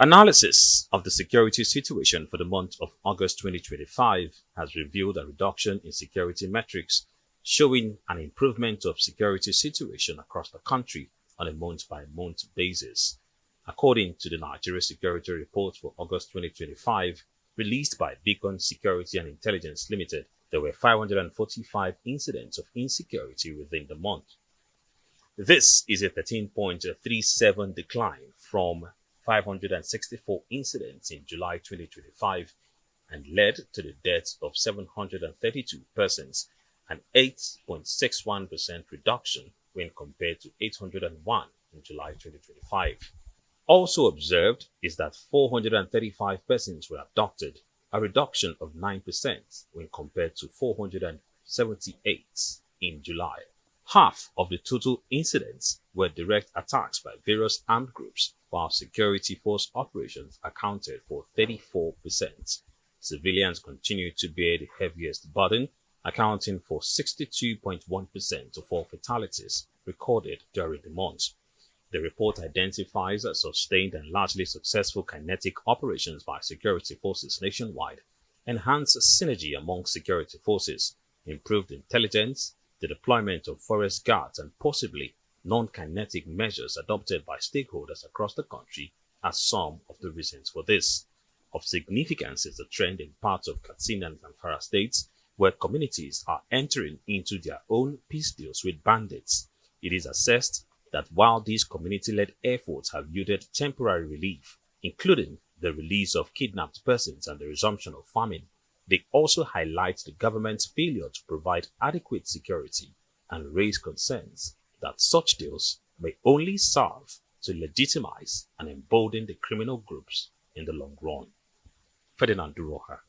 Analysis of the security situation for the month of August 2025 has revealed a reduction in security metrics, showing an improvement of security situation across the country on a month-by-month basis. According to the Nigeria Security Report for August 2025, released by Beacon Security and Intelligence Limited, there were 545 incidents of insecurity within the month. This is a 13.37 decline from 564 incidents in July 2025 and led to the deaths of 732 persons, an 8.61% reduction when compared to 801 in July 2025. Also observed is that 435 persons were abducted, a reduction of 9% when compared to 478 in July. Half of the total incidents were direct attacks by various armed groups, while security force operations accounted for 34%. Civilians continue to bear the heaviest burden, accounting for 62.1% of all fatalities recorded during the month. The report identifies sustained and largely successful kinetic operations by security forces nationwide, enhanced synergy among security forces, improved intelligence, the deployment of forest guards, and possibly non-kinetic measures adopted by stakeholders across the country are some of the reasons for this. Of significance is the trend in parts of Katsina and Zamfara states where communities are entering into their own peace deals with bandits. It is assessed that while these community-led efforts have yielded temporary relief, including the release of kidnapped persons and the resumption of farming, they also highlight the government's failure to provide adequate security and raise concerns that such deals may only serve to legitimize and embolden the criminal groups in the long run. Ferdinand Duroha,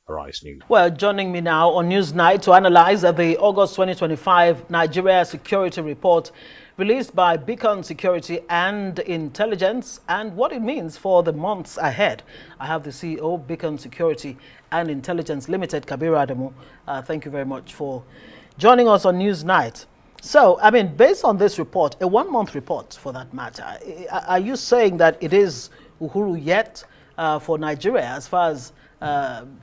Arise News. Well, joining me now on Newsnight to analyze the August 2025 Nigeria Security Report released by Beacon Security and Intelligence and what it means for the months ahead. I have the CEO, Beacon Security and Intelligence Limited, Kabir Adamu. Thank you very much for joining us on Newsnight. So, I mean, based on this report, a one-month report for that matter, are you saying that it is Uhuru yet for Nigeria as far as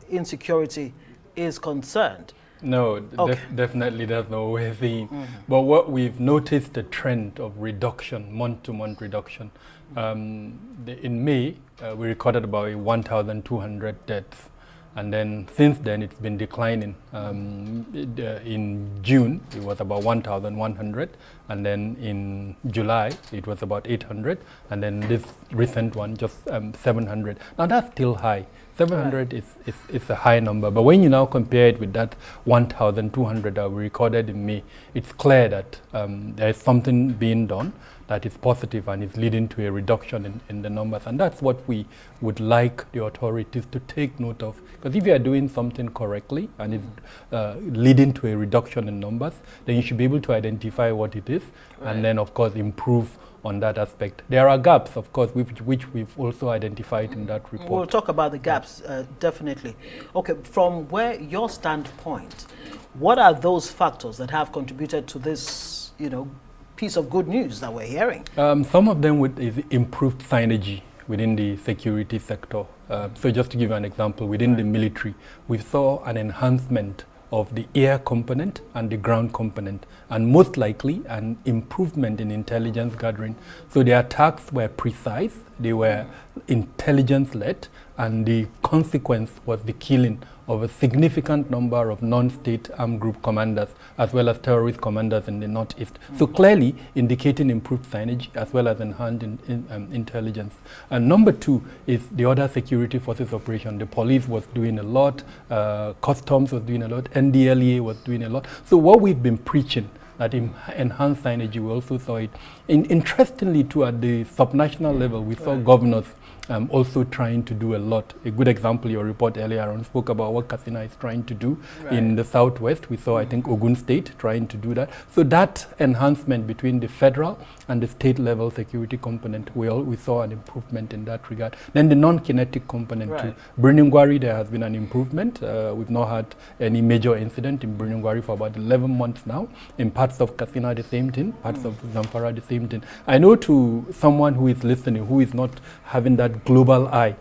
insecurity is concerned? No, okay. Definitely there's no way thing. But what we've noticed a trend of reduction, month-to-month reduction. In May, we recorded about 1,200 deaths. And then since then, it's been declining. In June, it was about 1,100. And then in July, it was about 800. And then this recent one, just 700. Now that's still high. 700 is a high number. But when you now compare it with that 1,200 that we recorded in May, it's clear that there is something being done that is positive and is leading to a reduction in the numbers. And that's what we would like the authorities to take note of. Because if you are doing something correctly and it's leading to a reduction in numbers, then you should be able to identify what it is and then, of course, improve on that aspect. There are gaps, of course, which we've also identified in that report. We'll talk about the gaps, definitely. Okay, from where your standpoint, what are those factors that have contributed to this, piece of good news that we're hearing? Some of them is improved synergy within the security sector. So just to give you an example, within the military, we saw an enhancement of the air component and the ground component, and most likely an improvement in intelligence gathering. So the attacks were precise, they were intelligence-led, and the consequence was the killing of a significant number of non-state armed group commanders as well as terrorist commanders in the northeast. So clearly indicating improved synergy as well as enhanced intelligence. And number two is the other security forces operation. The police was doing a lot, customs was doing a lot, NDLEA was doing a lot. So what we've been preaching, that enhanced synergy, we also saw it. Interestingly too, at the subnational level, we saw governors also trying to do a lot. A good example, your report earlier on spoke about what Katsina is trying to do in the southwest. We saw, I think, Ogun State trying to do that. So that enhancement between the federal and the state level security component, we saw an improvement in that regard. Then the non-kinetic component too. Birningwari, there has been an improvement. We've not had any major incident in Birningwari for about 11 months now. In parts of Katsina, the same thing. Parts of Zamfara, the same thing. I know to someone who is listening, who is not having that global eye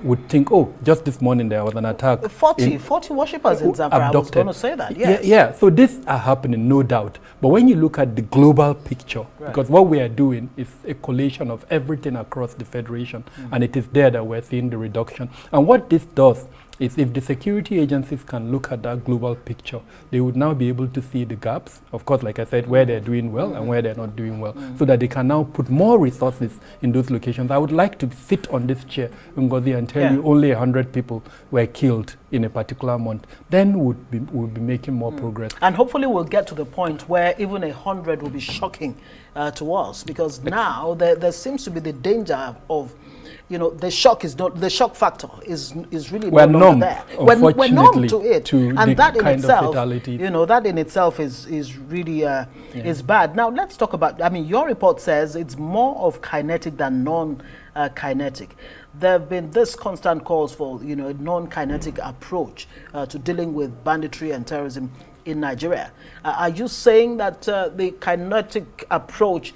would think, oh, just this morning there was an attack. 40 worshippers in Zamfara. I was going to say that, yes. Yeah, so these are happening, no doubt. But when you look at the global picture, because what we are doing is a collation of everything across the Federation, and it is there that we're seeing the reduction. And what this does is if the security agencies can look at that global picture, they would now be able to see the gaps, of course, like I said, where they're doing well and where they're not doing well, so that they can now put more resources in those locations. I would like to sit on this chair, Ngozi, and tell you only 100 people were killed in a particular month. Then we'll be making more progress. And hopefully we'll get to the point where even 100 will be shocking to us, because now there seems to be the danger of, the shock factor is really we're no numb, there. We're numb to it, and that in itself, that in itself is really is bad. Now let's talk about. I mean, your report says it's more of kinetic than non-kinetic. There have been this constant calls for a non-kinetic approach to dealing with banditry and terrorism in Nigeria. Are you saying that the kinetic approach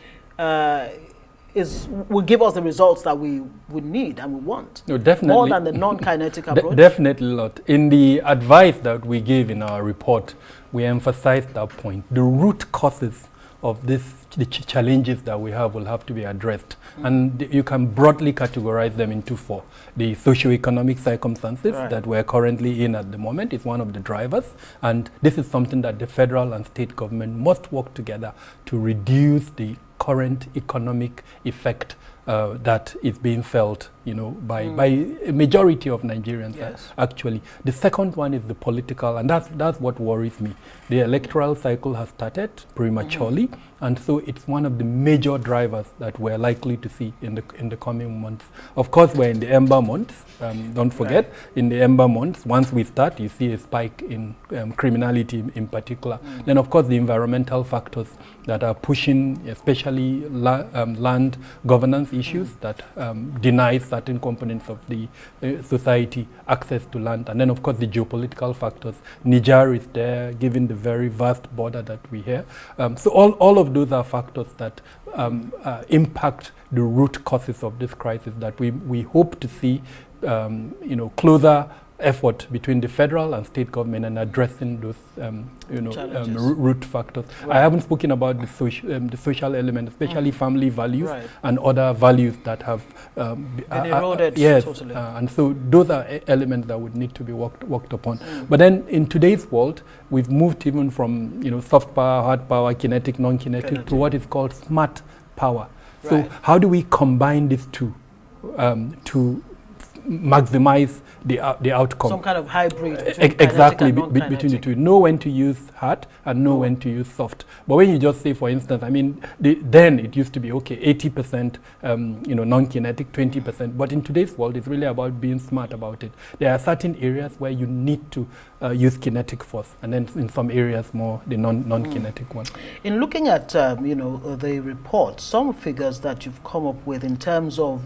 will give us the results that we would need and we want? No, definitely. More than the non-kinetic approach? Definitely not. In the advice that we gave in our report, we emphasized that point. The root causes of the challenges that we have will have to be addressed. And you can broadly categorize them into four. The socio-economic circumstances that we're currently in at the moment is one of the drivers. And this is something that the federal and state government must work together to reduce the current economic effect that is being felt, by a majority of Nigerians. Actually, the second one is the political, and that's what worries me. The electoral cycle has started prematurely, and so it's one of the major drivers that we're likely to see in the coming months. Of course, we're in the ember months. Don't forget, in the ember months, once we start, you see a spike in criminality in particular. Then, of course, the environmental factors that are pushing, especially land governance issues that deny certain components of the society access to land. And then, of course, the geopolitical factors. Niger is there, given the very vast border that we have. So all of those are factors that impact the root causes of this crisis that we hope to see closer effort between the federal and state government and addressing those root factors. I haven't spoken about the social element, especially family values and other values that have been eroded. Totally. And so those are elements that would need to be worked upon. But then in today's world, we've moved even from soft power, hard power, kinetic, non-kinetic to what is called smart power. So how do we combine these two to maximize the outcome? Some kind of hybrid between the two. Know when to use hard and know when to use soft. But when you just say, for instance, I mean, then it used to be 80% non-kinetic, 20%. But in today's world, it's really about being smart about it. There are certain areas where you need to use kinetic force, and then in some areas more the non-kinetic one. In looking at the report, some figures that you've come up with in terms of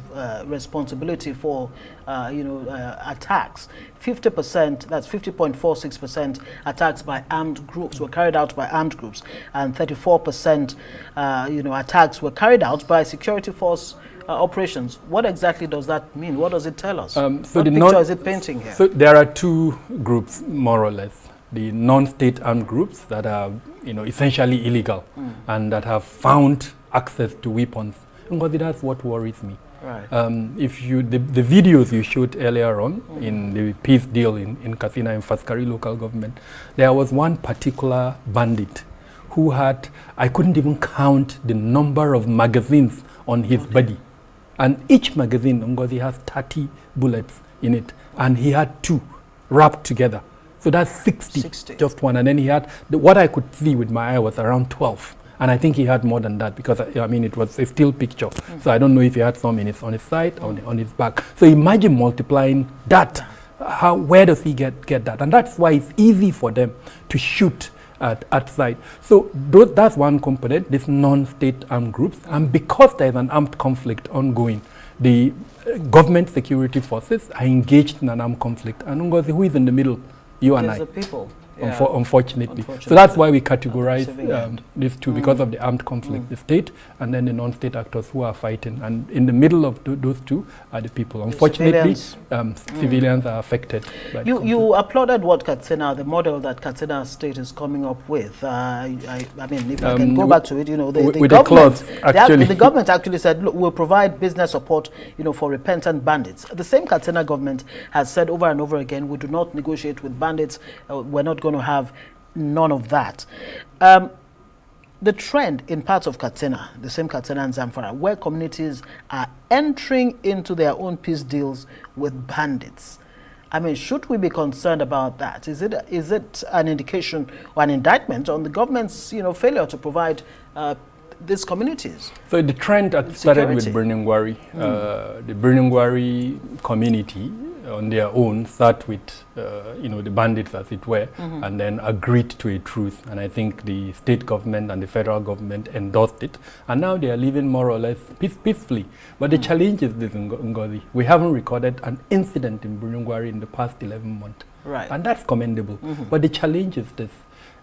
responsibility for attacks, 50%, that's 50.46% attacks by armed groups were carried out by armed groups, and 34% attacks were carried out by security force operations. What exactly does that mean? What does it tell us? So what picture is it painting here? So there are two groups, more or less. The non-state armed groups that are essentially illegal and that have found access to weapons. And that's what worries me. If the videos you showed earlier on in the peace deal in Katsina and Faskari local government, there was one particular bandit who had, I couldn't even count the number of magazines on his body. And each magazine, Ngozi, has 30 bullets in it. And he had 2 wrapped together. So that's 60, just one. And then he had, what I could see with my eye was around 12. And I think he had more than that because, it was a still picture. So I don't know if he had some on his side or on his back. So imagine multiplying that. Where does he get that? And that's why it's easy for them to shoot at sight. So that's one component, this non-state armed groups. And because there's an armed conflict ongoing, the government security forces are engaged in an armed conflict. And Ngozi, who is in the middle? You and I. The people. unfortunately. So that's why we categorize these two, because of the armed conflict, the state and then the non-state actors who are fighting. And in the middle of those two are the people. Unfortunately, civilians are affected. You applauded what Katsina, the model that Katsina State is coming up with. I mean, if I can go back to it, you know, the government actually said, look, we'll provide business support, you know, for repentant bandits. The same Katsina government has said over and over again, we do not negotiate with bandits. We're not going to have none of that. The trend in parts of Katsina, the same Katsina and Zamfara, where communities are entering into their own peace deals with bandits. I mean, should we be concerned about that? Is it an indication or an indictment on the government's, you know, failure to provide these communities? So the trend started with Birningwari. The Birningwari community on their own start with, you know, the bandits, as it were, and then agreed to a truce. And I think the state government and the federal government endorsed it. And now they are living more or less peacefully. But the challenge is this, Ngozi. We haven't recorded an incident in Birningwari in the past 11 months. Right. And that's commendable. But the challenge is this.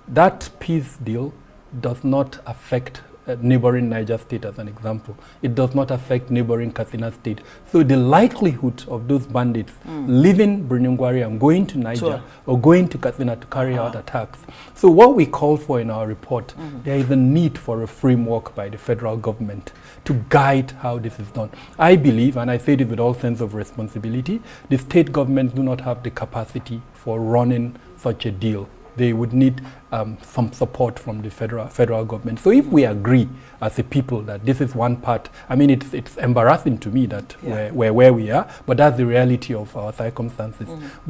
That peace deal does not affect neighboring Niger State, as an example. It does not affect neighboring Katsina State. So the likelihood of those bandits leaving Birningwari and going to Niger or going to Katsina to carry out attacks. So what we call for in our report, there is a need for a framework by the federal government to guide how this is done. I believe, and I say this with all sense of responsibility, the state governments do not have the capacity for running such a deal. They would need some support from the federal government. So if we agree as a people that this is one part, I mean, it's embarrassing to me that we're where we are, but that's the reality of our circumstances.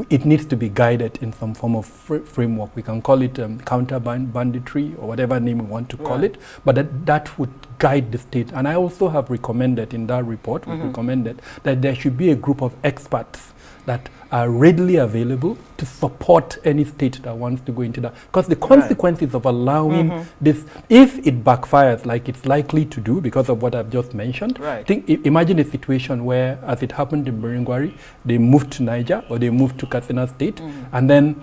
It needs to be guided in some form of framework. We can call it counter banditry or whatever name we want to call it, but that would guide the state. And I also have recommended in that report, we recommended that there should be a group of experts that are readily available to support any state that wants to go into that. Because the consequences of allowing this, if it backfires like it's likely to do because of what I've just mentioned, imagine a situation where, as it happened in Birningwari, they moved to Niger or they moved to Katsina State, and then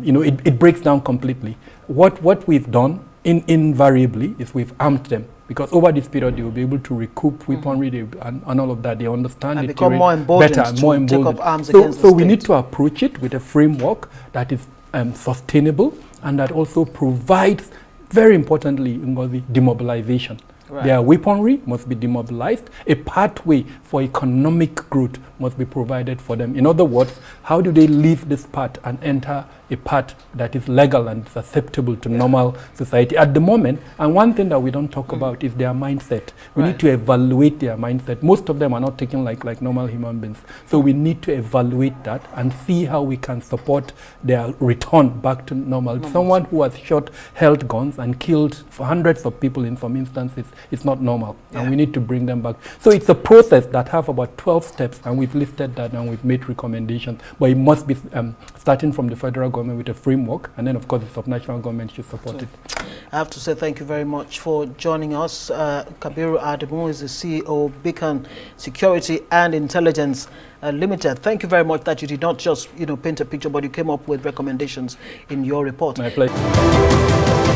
you know, it breaks down completely. What we've done invariably is we've armed them, because over this period they will be able to recoup weaponry and all of that. They understand and it become more emboldened better, more emboldened. Take up arms against the so we need to approach it with a framework that is sustainable and that also provides, very importantly, demobilization. Their weaponry must be demobilized. A pathway for economic growth must be provided for them. In other words, how do they leave this path and enter a path that is legal and susceptible to normal society at the moment? And one thing that we don't talk about is their mindset. We need to evaluate their mindset. Most of them are not taken like normal human beings. So we need to evaluate that and see how we can support their return back to normal. Someone who has held guns and killed hundreds of people in some instances, it's not normal. And we need to bring them back. So it's a process that have about 12 steps, and we've listed that and we've made recommendations. But it must be starting from the federal government with a framework, and then of course the subnational government should support it. I have to say thank you very much for joining us. Kabir Adamu is the CEO of Beacon Security and Intelligence Limited. Thank you very much that you did not just, you know, paint a picture, but you came up with recommendations in your report. My pleasure.